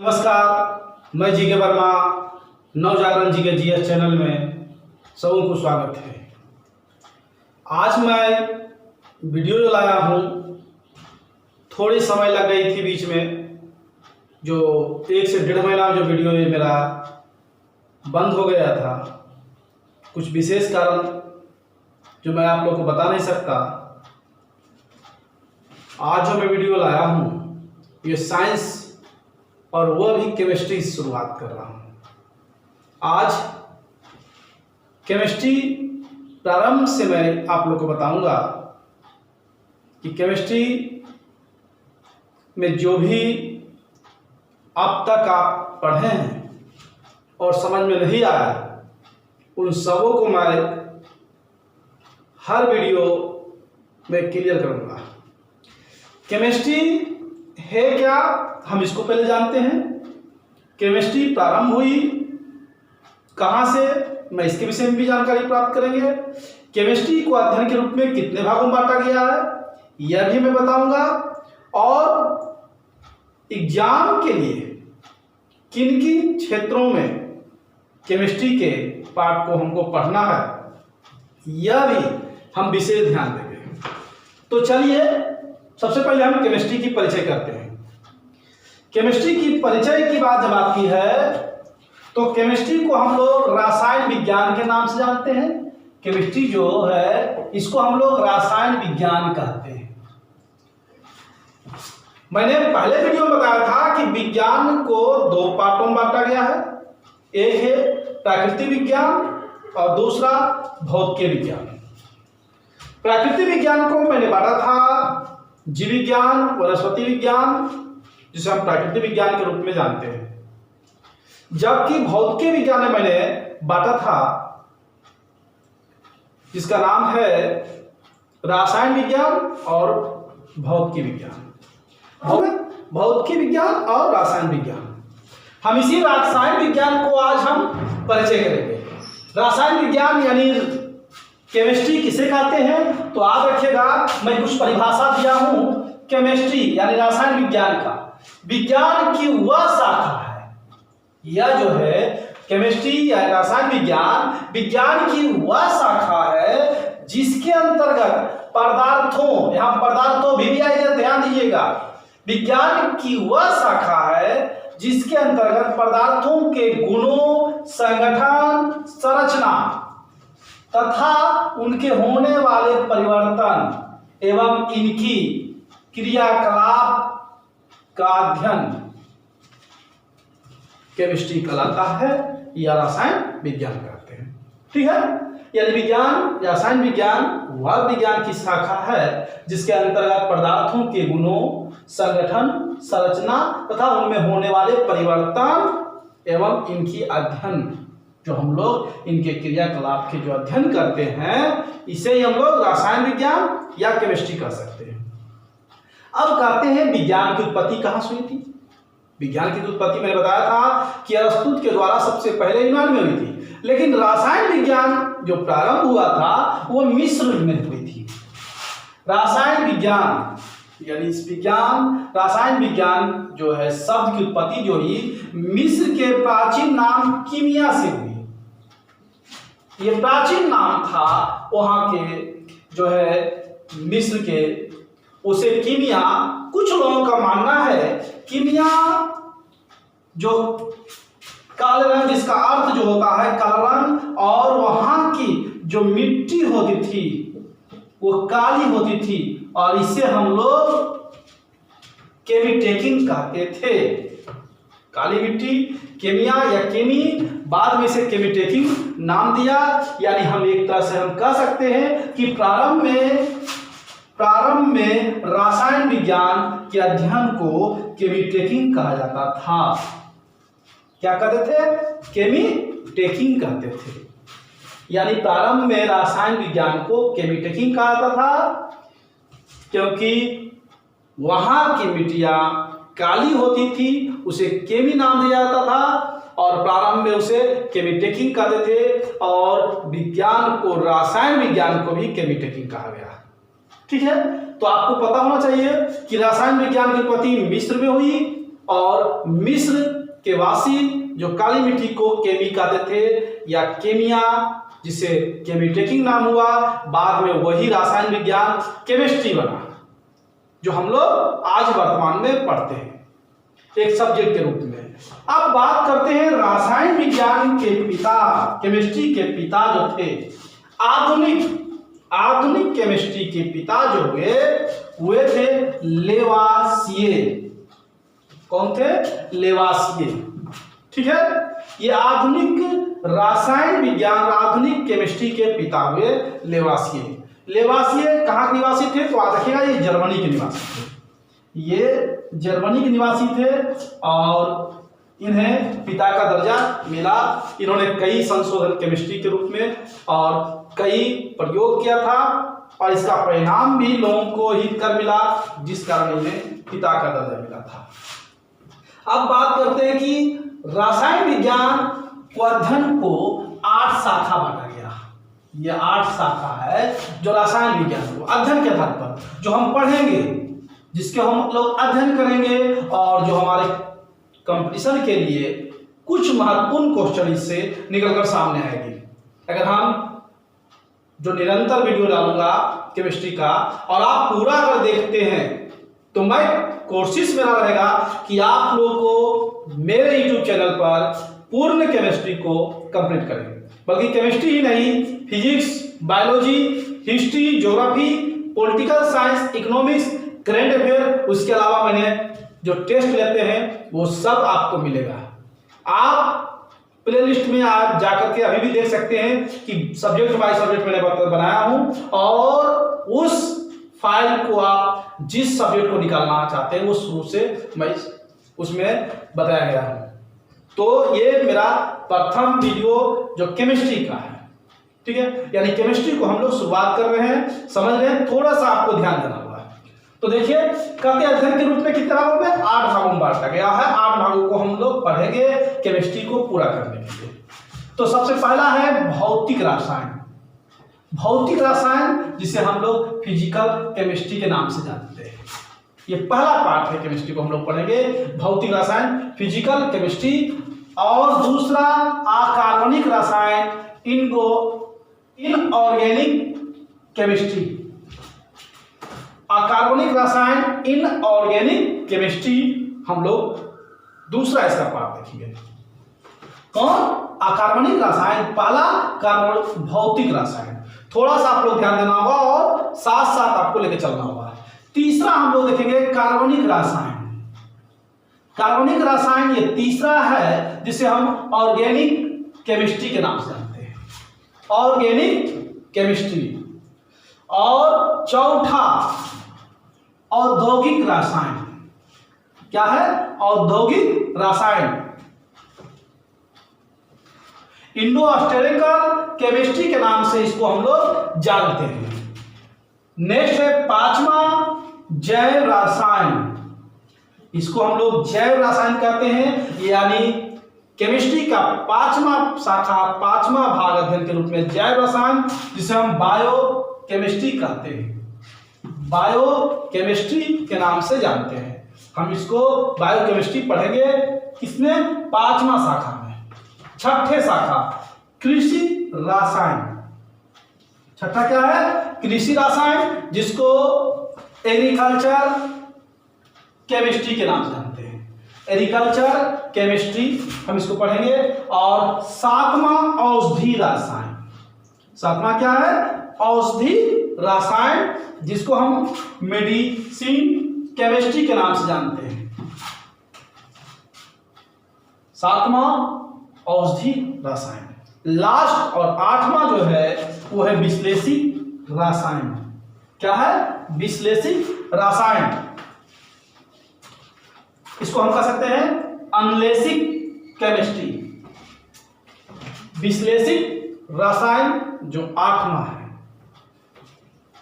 नमस्कार, मैं जी के वर्मा नवजागरण जी के जीएस चैनल में सबों को स्वागत है। आज मैं वीडियो जो लाया हूँ, थोड़ी समय लग गई थी बीच में, जो 1 से 1.5 महीना जो वीडियो ये मेरा बंद हो गया था, कुछ विशेष कारण जो मैं आप लोग को बता नहीं सकता। आज जो मैं वीडियो लाया हूँ ये साइंस और वह भी केमिस्ट्री से शुरुआत कर रहा हूँ। आज केमिस्ट्री प्रारंभ से मैं आप लोग को बताऊंगा कि केमिस्ट्री में जो भी अब तक आप पढ़े हैं और समझ में नहीं आया, उन सबों को मैं हर वीडियो में क्लियर करूंगा। केमिस्ट्री है क्या, हम इसको पहले जानते हैं। केमिस्ट्री प्रारंभ हुई कहाँ से, मैं इसके विषय में भी जानकारी प्राप्त करेंगे। केमिस्ट्री को अध्ययन के रूप में कितने भागों में बांटा गया है यह भी मैं बताऊंगा, और एग्जाम के लिए किन किन क्षेत्रों में केमिस्ट्री के पार्ट को हमको पढ़ना है यह भी हम विशेष ध्यान देंगे। तो चलिए सबसे पहले हम केमिस्ट्री की परिचय करते हैं। केमिस्ट्री की परिचय की बात जब आती है तो केमिस्ट्री को हम लोग रसायन विज्ञान के नाम से जानते हैं। केमिस्ट्री जो है इसको हम लोग रसायन विज्ञान कहते हैं। मैंने पहले वीडियो में बताया था कि विज्ञान को 2 पार्टों में बांटा गया है। एक है प्राकृतिक विज्ञान और दूसरा भौतिक विज्ञान। प्राकृतिक विज्ञान को मैंने बांटा था जीव विज्ञान, वनस्पति विज्ञान, जिसे हम प्राकृतिक विज्ञान के रूप में जानते हैं, जबकि भौतिक विज्ञान में मैंने बांटा था जिसका नाम है रसायन विज्ञान और भौतिक विज्ञान। भौतिक विज्ञान और रसायन विज्ञान, हम इसी रसायन विज्ञान को आज हम परिचय करेंगे। रसायन विज्ञान यानी केमिस्ट्री किसे कहते हैं, तो याद रखिएगा मैं कुछ परिभाषा दिया हूं। केमिस्ट्री यानी रसायन विज्ञान का विज्ञान की वह शाखा है, यह जो है केमिस्ट्री या रसायन विज्ञान विज्ञान की वह शाखा है जिसके अंतर्गत पदार्थों, यहां पदार्थों भी आएगा, ध्यान दीजिएगा। विज्ञान की वह शाखा है जिसके अंतर्गत पदार्थों के गुणों, संगठन, संरचना तथा उनके होने वाले परिवर्तन एवं इनकी क्रियाकलाप का अध्ययन केमिस्ट्री कहलाता है या रसायन विज्ञान कहते हैं। ठीक है, यानी विज्ञान, रसायन विज्ञान वह विज्ञान की शाखा है जिसके अंतर्गत पदार्थों के गुणों, संगठन, संरचना तथा उनमें होने वाले परिवर्तन एवं इनकी अध्ययन, जो हम लोग इनके क्रियाकलाप के जो अध्ययन करते हैं, इसे हम लोग रसायन विज्ञान या केमिस्ट्री कह सकते हैं। अब कहते हैं विज्ञान की उत्पत्ति कहाँ से हुई थी। विज्ञान की उत्पत्ति मैंने बताया था कि अरस्तु के द्वारा सबसे पहले यूनान में हुई थी, लेकिन रसायन विज्ञान जो प्रारंभ हुआ था वो मिस्र में हुई थी। रसायन विज्ञान यानी इस विज्ञान, रसायन विज्ञान जो है शब्द की उत्पत्ति जो हुई मिस्र के प्राचीन नाम कीमिया से हुई। ये प्राचीन नाम था वहां के जो है मिस्र के, उसे कीमिया, कुछ लोगों का मानना है कीमिया जो काले रंग, जिसका अर्थ जो होता है काला रंग, और वहां की जो मिट्टी होती थी वो काली होती थी, और इसे हम लोग केमिटेकिंग कहते थे। काली मिट्टी केमिया या केमी, बाद में इसे केमिटेकिंग नाम दिया। यानी हम एक तरह से हम कह सकते हैं कि प्रारंभ में रसायन विज्ञान के अध्ययन को केमिटेकिंग कहा जाता था। क्या कहते थे? केमिटेकिंग कहते थे। यानी प्रारंभ में रसायन विज्ञान को केमिटेकिंग कहा जाता था क्योंकि वहां की मिट्टियां काली होती थी, उसे केमी नाम दिया जाता था, और प्रारंभ में उसे केमिटेकिंग कहते थे, और विज्ञान को, रसायन विज्ञान को भी केमिटेकिंग कहा गया। ठीक है, तो आपको पता होना चाहिए कि रसायन विज्ञान की उत्पत्ति मिस्र में हुई और मिस्र के वासी जो काली मिट्टी को केमी कहते थे या केमिया, जिसे केमिटेकिंग नाम हुआ, बाद में वही रासायन विज्ञान केमिस्ट्री बना, जो हम लोग आज वर्तमान में पढ़ते हैं एक सब्जेक्ट के रूप में। अब बात करते हैं रासायन विज्ञान के पिता, केमिस्ट्री के पिता जो थे, आधुनिक केमिस्ट्री के पिता जो हुए थे लेवासिये। कौन थे? लेवासिये। ठीक है, ये आधुनिक रासायन विज्ञान, आधुनिक केमिस्ट्री के पिता हुए लेवासिये। लेवासिये कहाँ के निवासी थे? तो याद रखिएगा, ये जर्मनी के निवासी थे। ये जर्मनी के निवासी थे और इन्हें पिता का दर्जा मिला। इन्होंने कई संशोधन केमिस्ट्री के रूप में और कई प्रयोग किया था और इसका परिणाम भी लोगों को हितकर मिला, जिस कारण इन्हें पिता का दर्जा मिला था। अब बात करते हैं कि रासायन विज्ञान को अध्ययन को 8 शाखा बांटा गया। ये 8 शाखा है जो रासायन विज्ञान को अध्ययन के आधार पर जो हम पढ़ेंगे, जिसके हम लोग अध्ययन करेंगे और जो हमारे कंपटीशन के लिए कुछ महत्वपूर्ण क्वेश्चन इससे निकलकर सामने आएंगे। अगर हम जो निरंतर वीडियो डालूंगा केमिस्ट्री का और आप पूरा अगर देखते हैं तो मैं कोशिश मेरा रहेगा कि आप लोगों को मेरे YouTube चैनल पर पूर्ण केमिस्ट्री को कंप्लीट करें। बल्कि केमिस्ट्री ही नहीं, physics, biology, history, geography, political science, economics, current affair, उसके अलावा मैंने जो टेस्ट लेते हैं वो सब आपको मिलेगा। आप प्लेलिस्ट में आप जाकर के अभी भी देख सकते हैं कि सब्जेक्ट बाय सब्जेक्ट मैंने बनाया हूं और उस फाइल को आप जिस सब्जेक्ट को निकालना चाहते हैं वो शुरू से मैं उसमें बताया गया है। तो ये मेरा प्रथम वीडियो जो केमिस्ट्री का है, ठीक है, यानी केमिस्ट्री को हम लोग शुरुआत कर रहे हैं, समझ रहे हैं, थोड़ा सा आपको ध्यान देना होगा। तो देखिए, कहते अध्ययन के रूप में कितने भागों में? 8 भागों में बांटा गया है। 8 भागों को हम लोग पढ़ेंगे केमिस्ट्री को पूरा करने के लिए। तो सबसे पहला है भौतिक रसायन। भौतिक रसायन जिसे हम लोग फिजिकल केमिस्ट्री के नाम से जानते हैं, ये पहला पार्ट है केमिस्ट्री को हम लोग पढ़ेंगे, भौतिक रसायन, फिजिकल केमिस्ट्री। और दूसरा अकार्बनिक रसायन, इनऑर्गेनिक केमिस्ट्री। अकार्बनिक रसायन, इनऑर्गेनिक केमिस्ट्री हम लोग दूसरा इसका पार्ट देखेंगे। कौन? अकार्बनिक रसायन, पहला कार्बन भौतिक रसायन। थोड़ा सा आप लोग ध्यान देना होगा और साथ साथ आपको लेके चलना होगा। तीसरा हम लोग देखेंगे कार्बनिक रसायन। कार्बनिक रसायन ये तीसरा है जिसे हम ऑर्गेनिक केमिस्ट्री के नाम से जानते हैं, ऑर्गेनिक केमिस्ट्री। और चौथा औद्योगिक रसायन। क्या है? औद्योगिक रसायन, इंडो-ऑस्ट्रेलियन केमिस्ट्री के नाम से इसको हम लोग जानते हैं। नेक्स्ट है पांचवा जैव रसायन। इसको हम लोग जैव रसायन कहते हैं, यानी केमिस्ट्री का 5वां शाखा, 5वां भाग अध्ययन के रूप में जैव रसायन, जिसे हम बायो केमिस्ट्री कहते हैं, बायो केमिस्ट्री के नाम से जानते हैं। हम इसको बायो केमिस्ट्री पढ़ेंगे किसमें? 5वां शाखा में। छठे शाखा कृषि रसायन। छठा क्या है? कृषि रसायन, जिसको एग्रीकल्चर केमिस्ट्री के नाम से जानते हैं, एग्रीकल्चर केमिस्ट्री हम इसको पढ़ेंगे। और 7वां औषधि रसायन। 7वां क्या है? औषधि रसायन, जिसको हम मेडिसिन केमिस्ट्री के नाम से जानते हैं। 7वां औषधि रसायन। लास्ट और 8वां जो है वो है विश्लेषिक रसायन। क्या है? विश्लेषिक रसायन। इसको हम कह सकते हैं अनलेसिक केमिस्ट्री। विश्लेषिक रसायन जो 8वां है।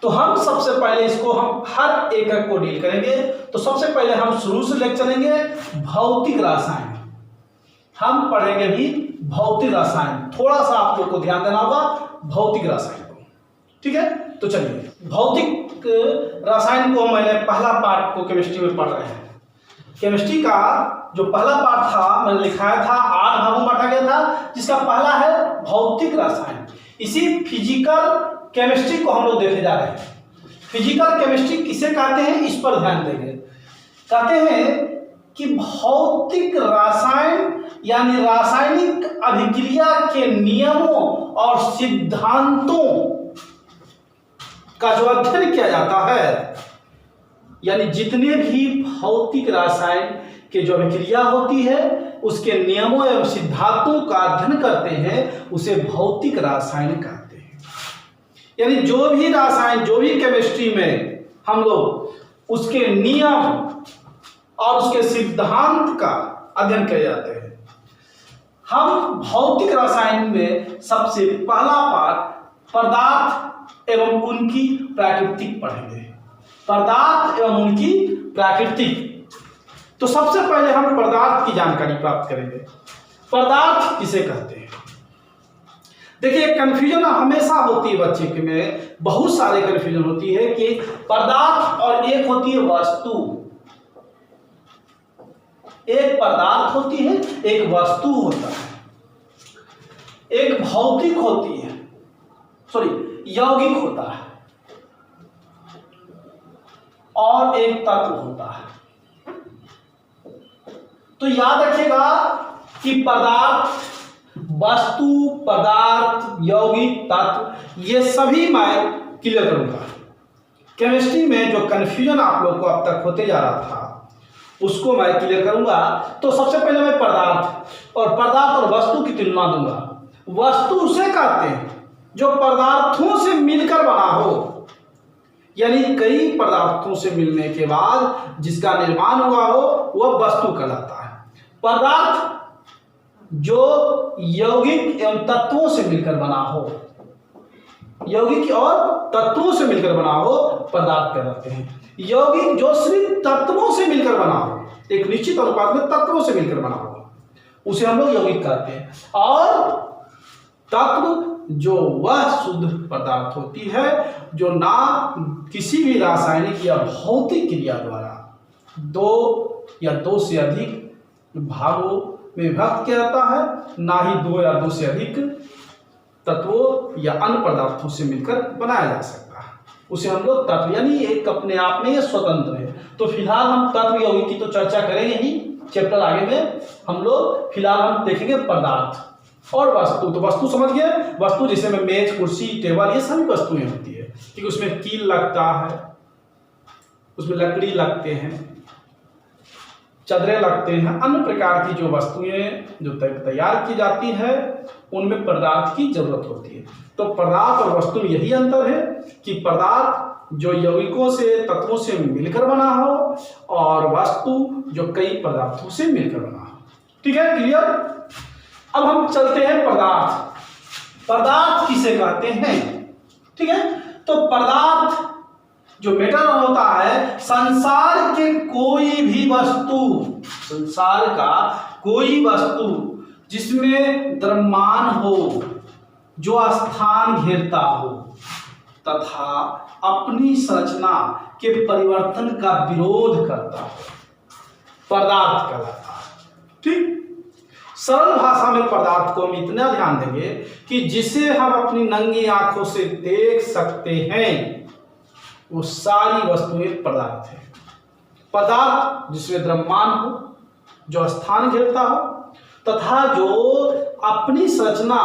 तो हम सबसे पहले इसको हम हर एकक को डील करेंगे। तो सबसे पहले हम शुरू से लेकर चलेंगे भौतिक रसायन। हम पढ़ेंगे भी भौतिक रसायन। थोड़ा सा आप लोग को ध्यान देना होगा भौतिक रसायन को, ठीक है। तो चलिए, भौतिक रसायन को मैंने पहला पार्ट को केमिस्ट्री में पढ़ रहे हैं। केमिस्ट्री का जो पहला पार्ट था मैंने लिखाया था 8 भागों में बांटा गया था, जिसका पहला है भौतिक रसायन। इसी फिजिकल केमिस्ट्री को हम लोग देखे जा रहे हैं। फिजिकल केमिस्ट्री किसे कहते हैं, इस पर ध्यान देंगे। कहते हैं कि भौतिक रसायन यानी रासायनिक अभिक्रिया के नियमों और सिद्धांतों का जो अध्ययन किया जाता है, यानी जितने भी भौतिक रसायन के जो अभिक्रिया होती है उसके नियमों एवं सिद्धांतों का अध्ययन करते हैं, उसे भौतिक रसायन कहते हैं। यानी जो भी रसायन, जो भी केमिस्ट्री में हम लोग उसके नियम और उसके सिद्धांत का अध्ययन किए जाते हैं। हम भौतिक रसायन में सबसे पहला पाठ पदार्थ एवं उनकी प्राकृतिक पढ़ेंगे। पदार्थ एवं उनकी प्राकृतिक। तो सबसे पहले हम पदार्थ की जानकारी प्राप्त करेंगे। पदार्थ किसे कहते हैं? देखिए, कंफ्यूजन हमेशा होती है बच्चे के में, बहुत सारे कंफ्यूजन होती है कि पदार्थ और एक होती है वस्तु। एक पदार्थ होती है, एक वस्तु होता है, एक भौतिक होती है, यौगिक होता है, और एक तत्व होता है। तो याद रखिएगा कि पदार्थ, वस्तु, पदार्थ, यौगिक, तत्व, ये सभी मैं क्लियर करूंगा। केमिस्ट्री में जो कंफ्यूजन आप लोग को अब तक होते जा रहा था उसको मैं क्लियर करूंगा। तो सबसे पहले मैं पदार्थ और वस्तु की तुलना दूंगा। वस्तु उसे कहते हैं जो पदार्थों से मिलकर बना हो, यानी कई पदार्थों से मिलने के बाद जिसका निर्माण हुआ हो वह वस्तु कहलाता है। पदार्थ जो यौगिक एवं तत्वों से मिलकर बना हो, यौगिक और तत्वों से मिलकर बना हो, पदार्थ कहलाते हैं। यौगिक जो सिर्फ तत्वों से मिलकर बना हो, एक निश्चित अनुपात में तत्वों से मिलकर बना हो, उसे हम लोग यौगिक कहते हैं। और तत्व जो वह शुद्ध पदार्थ होती है जो ना किसी भी रासायनिक या भौतिक क्रिया द्वारा दो या दो से अधिक भागों में विभक्त किया जाता है, ना ही दो या दो से अधिक तत्वों या अन्य पदार्थों से मिलकर बनाया जा सकता है, उसे हम लोग तत्व, यानी एक अपने आप में ये स्वतंत्र है। तो फिलहाल हम तत्व यौगिक की तो चर्चा करेंगे ही, चैप्टर आगे में हम लोग फिलहाल हम देखेंगे पदार्थ और वस्तु। तो वस्तु समझ गए, वस्तु जैसे में मेज, कुर्सी, टेबल, ये सभी वस्तुएं होती है, क्योंकि उसमें कील लगता है, उसमें लकड़ी लगते हैं, चादरें लगते हैं, अन्य प्रकार की जो वस्तुएं जो तैयार की जाती है उनमें पदार्थ की जरूरत होती है। तो पदार्थ और वस्तु में यही अंतर है कि पदार्थ जो यौगिकों से, तत्वों से मिलकर बना हो, और वस्तु जो कई पदार्थों से मिलकर बना हो। ठीक है, क्लियर? अब हम चलते हैं पदार्थ। पदार्थ किसे कहते हैं? ठीक है, तो पदार्थ जो मेटर होता है, संसार के कोई भी वस्तु, संसार का कोई वस्तु जिसमें द्रव्यमान हो, जो स्थान घेरता हो तथा अपनी संरचना के परिवर्तन का विरोध करता हो, पदार्थ कहलाता है। ठीक, सरल भाषा में पदार्थ को हम इतना ध्यान देंगे कि जिसे हम अपनी नंगी आंखों से देख सकते हैं वो सारी वस्तुएं पदार्थ है। पदार्थ जिसमें द्रव्यमान हो, जो स्थान घेरता हो, तथा जो अपनी संरचना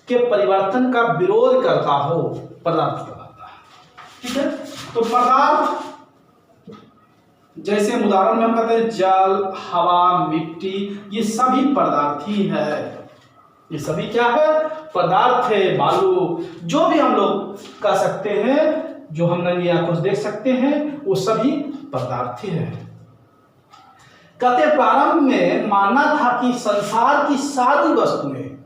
के परिवर्तन का विरोध करता हो, पदार्थ कहलाता है। ठीक है, तो पदार्थ जैसे उदाहरण में हम कहते हैं जल, हवा, मिट्टी, ये सभी पदार्थ ही है। ये सभी क्या है? पदार्थ है। बालू, जो भी हम लोग कह सकते हैं, जो हम नंगी आंखों से देख सकते हैं, वो सभी पदार्थ ही है। कहते प्रारंभ में मानना था कि संसार की सारी वस्तुएं,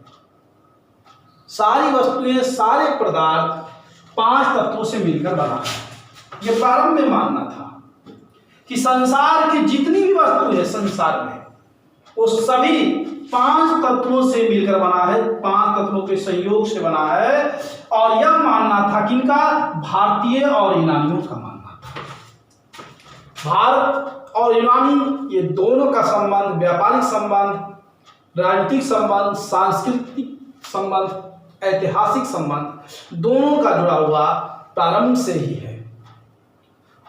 सारे पदार्थ 5 तत्वों से मिलकर बना है। यह प्रारंभ में मानना था कि संसार की जितनी भी वस्तु है संसार में, वो सभी 5 तत्वों से मिलकर बना है, 5 तत्वों के संयोग से बना है। और यह मानना था कि इनका भारतीय और यूनानियों का मानना था। भारत और यूनानी, ये दोनों का संबंध व्यापारिक संबंध, राजनीतिक संबंध, सांस्कृतिक संबंध, ऐतिहासिक संबंध, दोनों का जुड़ा हुआ प्रारंभ से ही है।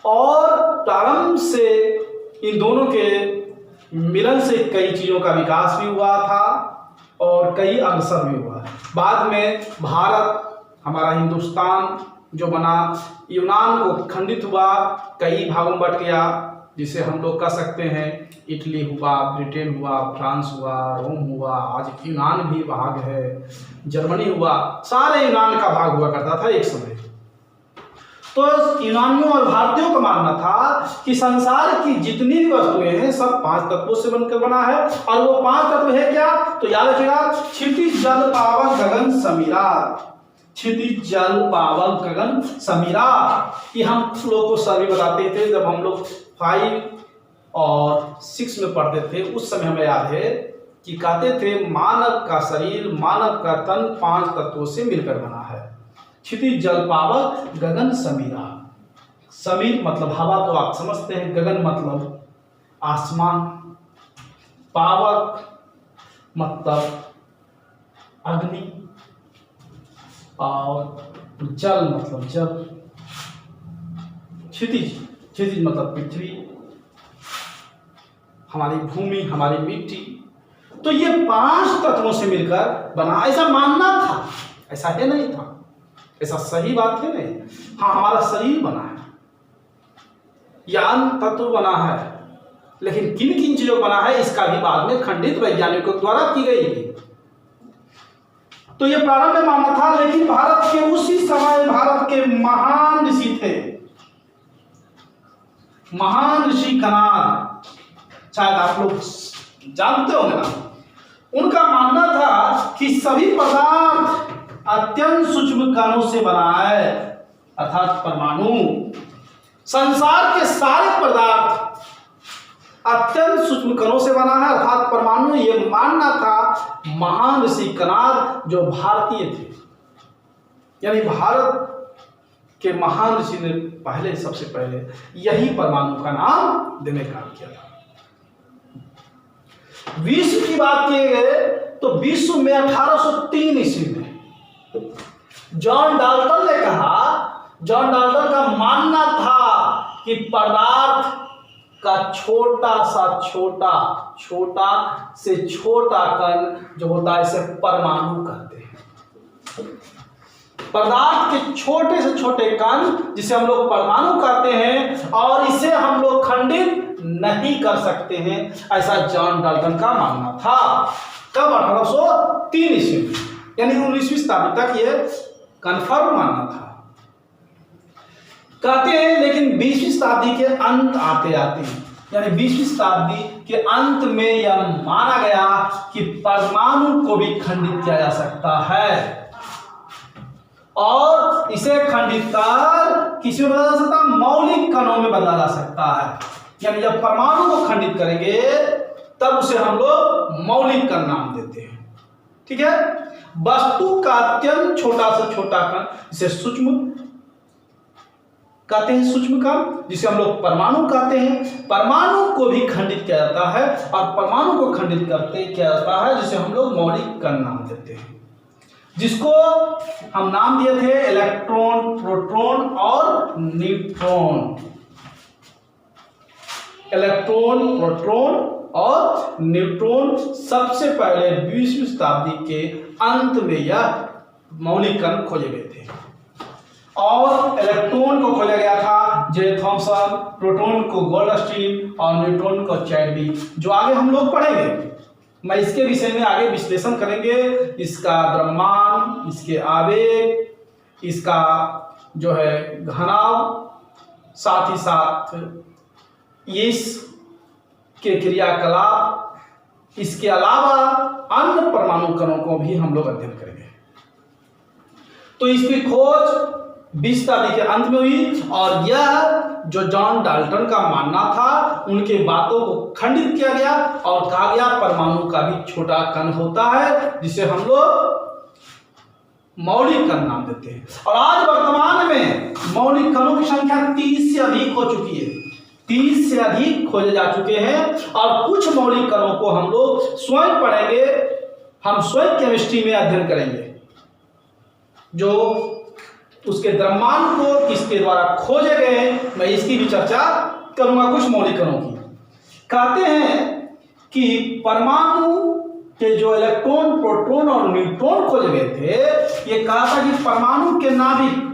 और प्रारंभ से इन दोनों के मिलन से कई चीज़ों का विकास भी हुआ था और कई अवसर भी हुआ। बाद में भारत, हमारा हिंदुस्तान जो बना, यूनान को खंडित हुआ, कई भागों में बट गया, जिसे हम लोग कह सकते हैं इटली हुआ, ब्रिटेन हुआ, फ्रांस हुआ, रोम हुआ, आज यूनान भी भाग है, जर्मनी हुआ, सारे यूनान का भाग हुआ करता था एक समय। तो यूनानियों और भारतीयों का मानना था कि संसार की जितनी भी वस्तुएं हैं सब 5 तत्वों से बनकर बना है। और वो 5 तत्व है क्या? तो याद रखिएगा, क्षितिज जल पावक गगन समीरा। क्षितिज जल पावक गगन समीरा, ये हम लोग को सभी बताते थे जब हम लोग 5 और 6 में पढ़ते थे। उस समय हमें याद है कि कहते थे मानव का शरीर, मानव का तन 5 तत्वों से मिलकर बना है। क्षितिज जल पावक गगन समीरा। समीर मतलब हवा, तो आप समझते हैं। गगन मतलब आसमान, पावक मतलब अग्नि, और जल मतलब जल। क्षितिज, क्षितिज मतलब पृथ्वी, हमारी भूमि, हमारी मिट्टी। तो ये 5 तत्वों से मिलकर बना, ऐसा मानना था, ऐसा है नहीं था, ऐसा सही बात है नहीं। हाँ, हमारा शरीर बना है, यान तत्व बना है, लेकिन किन किन चीजों बना है इसका भी बाद में खंडित वैज्ञानिकों द्वारा की गई थी। तो ये प्रारंभ में मानना था, लेकिन भारत के उसी समय भारत के महान ऋषि थे, महान ऋषि कनाद, शायद आप लोग जानते होंगे ना। उनका मानना था कि सभी पदार्थ अत्यंत सूक्ष्म कणों से बना है, अर्थात परमाणु। संसार के सारे पदार्थ अत्यंत सूक्ष्म कणों से बना है, अर्थात परमाणु। ये मानना था महान ऋषि कनाद, जो भारतीय थे, यानी भारत के महान ऋषि ने पहले, सबसे पहले यही परमाणु का नाम देने का काम किया था। विश्व की बात की गई तो विश्व में 1803 ईस्वी में जॉन डाल्टन ने कहा, जॉन डाल्टन का मानना था कि पदार्थ का छोटा से छोटा कण जो होता है इसे परमाणु कहते हैं। पदार्थ के छोटे से छोटे कण जिसे हम लोग परमाणु कहते हैं, और इसे हम लोग खंडित नहीं कर सकते हैं, ऐसा जॉन डाल्टन का मानना था। कब? 1803 ईस्वी में, यानी 19वीं शताब्दी तक ये कन्फर्म मानना था, कहते हैं। लेकिन 20वीं शताब्दी के अंत आते आते, यानी 20वीं शताब्दी के अंत में यह माना गया कि परमाणु को भी खंडित किया जा सकता है, और इसे खंडित कर किसी में बदला जा सकता है, मौलिक कणों में बदला जा सकता है। यानी जब परमाणु को खंडित करेंगे तब उसे हम लोग मौलिक कण नाम देते हैं। ठीक है। वस्तु का अत्यंत छोटा से छोटा कण जिसे सूक्ष्म कहते हैं, सूक्ष्म कण जिसे हम लोग परमाणु कहते हैं। परमाणु को भी खंडित किया जाता है, और परमाणु को खंडित करते किया जाता है जिसे हम लोग मौलिक कण नाम देते हैं, जिसको हम नाम दिए थे इलेक्ट्रॉन, प्रोटॉन और न्यूट्रॉन। इलेक्ट्रॉन, प्रोटॉन और न्यूट्रॉन सबसे पहले 20वीं शताब्दी के अंत में यह मौलिक कण खोजे गए थे। और इलेक्ट्रॉन को खोजा गया था जे थॉमसन, प्रोटॉन को गोल्डस्टीन और न्यूट्रॉन को चैडविक, जो आगे हम लोग पढ़ेंगे। मैं इसके विषय में आगे विश्लेषण करेंगे, इसका द्रव्यमान, इसके आवेग, इसका जो है घनाव, साथ ही साथ इसके क्रियाकलाप, इसके अलावा अन्य परमाणु कणों को भी हम लोग अध्ययन करेंगे। तो इसकी खोज 20 शताब्दी के अंत में हुई, और यह जो जॉन डाल्टन का मानना था, उनके बातों को खंडित किया गया और कहा गया परमाणु का भी छोटा कण होता है जिसे हम लोग मौलिक कण नाम देते हैं। और आज वर्तमान में मौलिक कणों की संख्या 30 से अधिक हो चुकी है। 30 से अधिक खोजे जा चुके हैं और कुछ मौलिक कणों को हम लोग स्वयं पढ़ेंगे, हम स्वयं केमिस्ट्री में अध्ययन करेंगे, जो उसके द्रव्यमान को किसके द्वारा खोजे गए, मैं इसकी भी चर्चा करूंगा कुछ मौलिक कणों की। कहते हैं कि परमाणु के जो इलेक्ट्रॉन, प्रोटॉन और न्यूट्रॉन खोजे गए थे, ये कहा था कि परमाणु के नाभिक,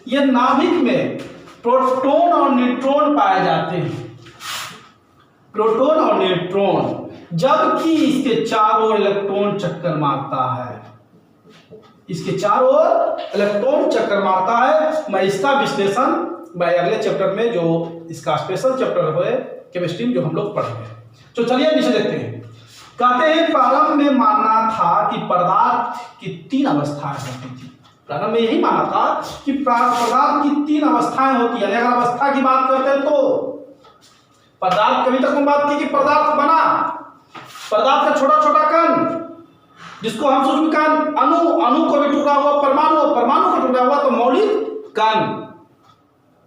ये नाभिक में प्रोटॉन और न्यूट्रॉन पाए जाते हैं, प्रोटॉन और न्यूट्रॉन, जबकि इसके चारों इलेक्ट्रॉन चक्कर मारता है, इसके चारों ओर इलेक्ट्रॉन चक्कर मारता है। मैं इसका विश्लेषण मैं अगले चैप्टर में, जो इसका स्पेशल चैप्टर है केमिस्ट्री में, जो हम लोग पढ़ेंगे। तो चलिए नीचे देखते हैं। कहते हैं प्रारंभ में मानना था कि पदार्थ की 3 अवस्थाएं होती थी। प्रारंभ में यही माना था कि पदार्थ की 3 अवस्थाएं होती है। अगर अवस्था की बात करते हैं तो पदार्थ, कभी तक हम बात की कि पदार्थ बना, पदार्थ का छोटा छोटा कण, जिसको हम सूक्ष्म कण, अणु को भी टुकड़ा हुआ परमाणु, परमाणु को टुकड़ा हुआ तो मौलिक कण,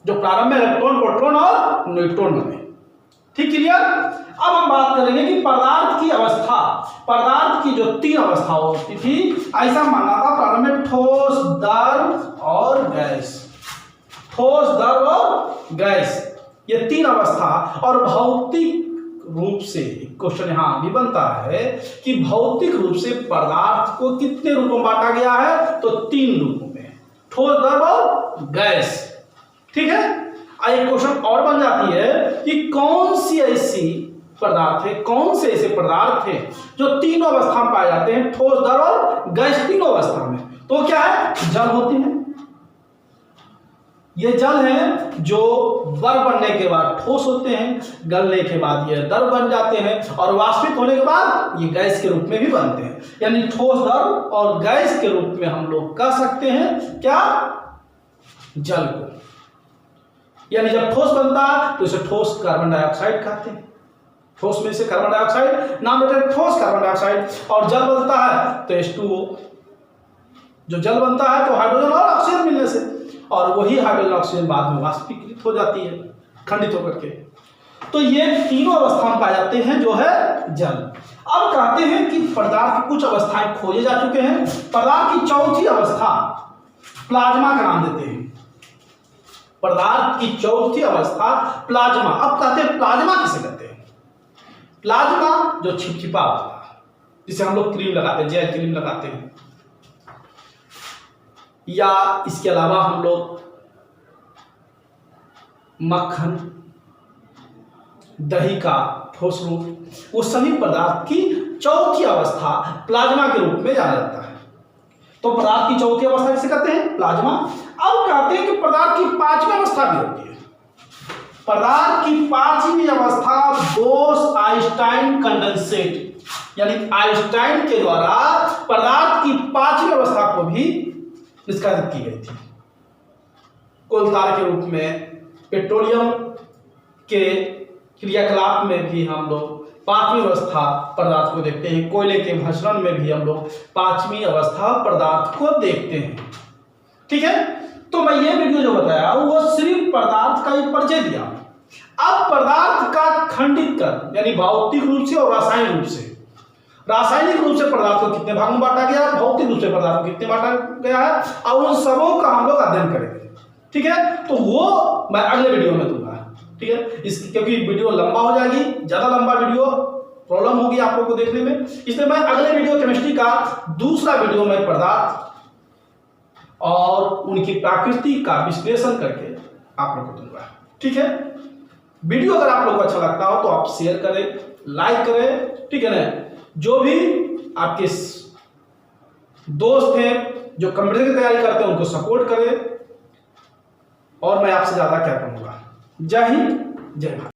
जो प्रारंभ में इलेक्ट्रॉन, प्रोटॉन और न्यूट्रॉन बने। ठीक, क्लियर। अब हम बात करेंगे कि पदार्थ की अवस्था, पदार्थ की जो 3 अवस्था होती थी, ऐसा मानना था प्रारंभ में ठोस, द्रव और गैस, ठोस, द्रव और गैस, ये 3 अवस्था। और भौतिक रूप से क्वेश्चन यहां भी बनता है कि भौतिक रूप से पदार्थ को कितने रूपों में बांटा गया है, तो 3 रूपों में, ठोस, द्रव और गैस। ठीक है। एक क्वेश्चन और बन जाती है कि कौन सी ऐसी पदार्थ है, कौन से ऐसे पदार्थ है जो तीनों अवस्था में पाए जाते हैं, ठोस, द्रव और गैस, तीनों अवस्था में। तो क्या है, जल होते हैं। ये जल है जो द्रव बनने के बाद ठोस होते हैं, गलने के बाद ये द्रव बन जाते हैं और वाष्पित होने के बाद ये गैस के रूप में भी बनते हैं। यानी ठोस, द्रव और गैस के रूप में हम लोग कह सकते हैं क्या, जल को। यानी जब ठोस बनता है तो इसे ठोस कार्बन डाइऑक्साइड कहते हैं, ठोस में से कार्बन डाइऑक्साइड नाम लेते हैं, ठोस कार्बन डाइऑक्साइड। और जल बनता है तो H2O, जो जल बनता है तो हाइड्रोजन और ऑक्सीजन मिलने से, और वही हाइड्रोजन ऑक्सीजन बाद में वाष्पीकृत हो जाती है, खंडित होकर के। तो ये तीनों अवस्था में पाए जाते हैं जो है जल। अब कहते हैं कि पदार्थ की कुछ अवस्थाएं खोजे जा चुके हैं। पदार्थ की 4थी अवस्था प्लाज्मा का नाम देते हैं, पदार्थ की 4थी अवस्था प्लाज्मा। अब कहते हैं प्लाज्मा किसे कहते हैं, प्लाज्मा जो छिपछिपा होता है, जिसे हम लोग क्रीम लगाते हैं, जेल क्रीम लगाते हैं, या इसके अलावा हम लोग मक्खन, दही का ठोस रूप, वो सभी पदार्थ की 4थी अवस्था प्लाज्मा के रूप में जाना जाता है। तो पदार्थ की 4थी अवस्था किसे कहते हैं, प्लाज्मा। अब कहते हैं कि पदार्थ की 5वीं अवस्था भी होती है। पदार्थ की 5वीं अवस्था बोस-आइंस्टाइन कंडेंसेट, यानी आइंस्टाइन के द्वारा पदार्थ की 5वीं अवस्था को भी निष्कासित की गई थी। कोलतार के रूप में, पेट्रोलियम के क्रियाकलाप में भी हम लोग 5वीं अवस्था पदार्थ को देखते हैं, कोयले के भस्मन में भी हम लोग 5वीं अवस्था पदार्थ को देखते हैं। ठीक है। तो मैं ये वीडियो जो बताया वो सिर्फ पदार्थ का ही परिचय दिया। अब पदार्थ का खंडित कर, यानी भौतिक रूप से और रासायनिक रूप से, रासायनिक रूप से पदार्थ को कितने भागों में बांटा गया, भौतिक रूप से पदार्थ को कितने बांटा गया है, और उन सबों का हम लोग अध्ययन करेंगे। ठीक है। तो वो मैं अगले वीडियो में दूंगा। ठीक है। क्योंकि वीडियो लंबा हो जाएगी, ज्यादा लंबा वीडियो प्रॉब्लम होगी आप लोगों को देखने में, इसलिए मैं अगले वीडियो केमिस्ट्री का दूसरा वीडियो में पदार्थ और उनकी प्रकृति का विश्लेषण करके आप लोगों को दूंगा। ठीक है। वीडियो अगर आप लोगों को अच्छा लगता हो तो आप शेयर करें, लाइक करें। ठीक है ना। जो भी आपके दोस्त हैं जो कंप्यूटर की तैयारी करते हैं उनको सपोर्ट करें, और मैं आपसे ज्यादा क्या कहूंगा। जय हिंद, जय भारत।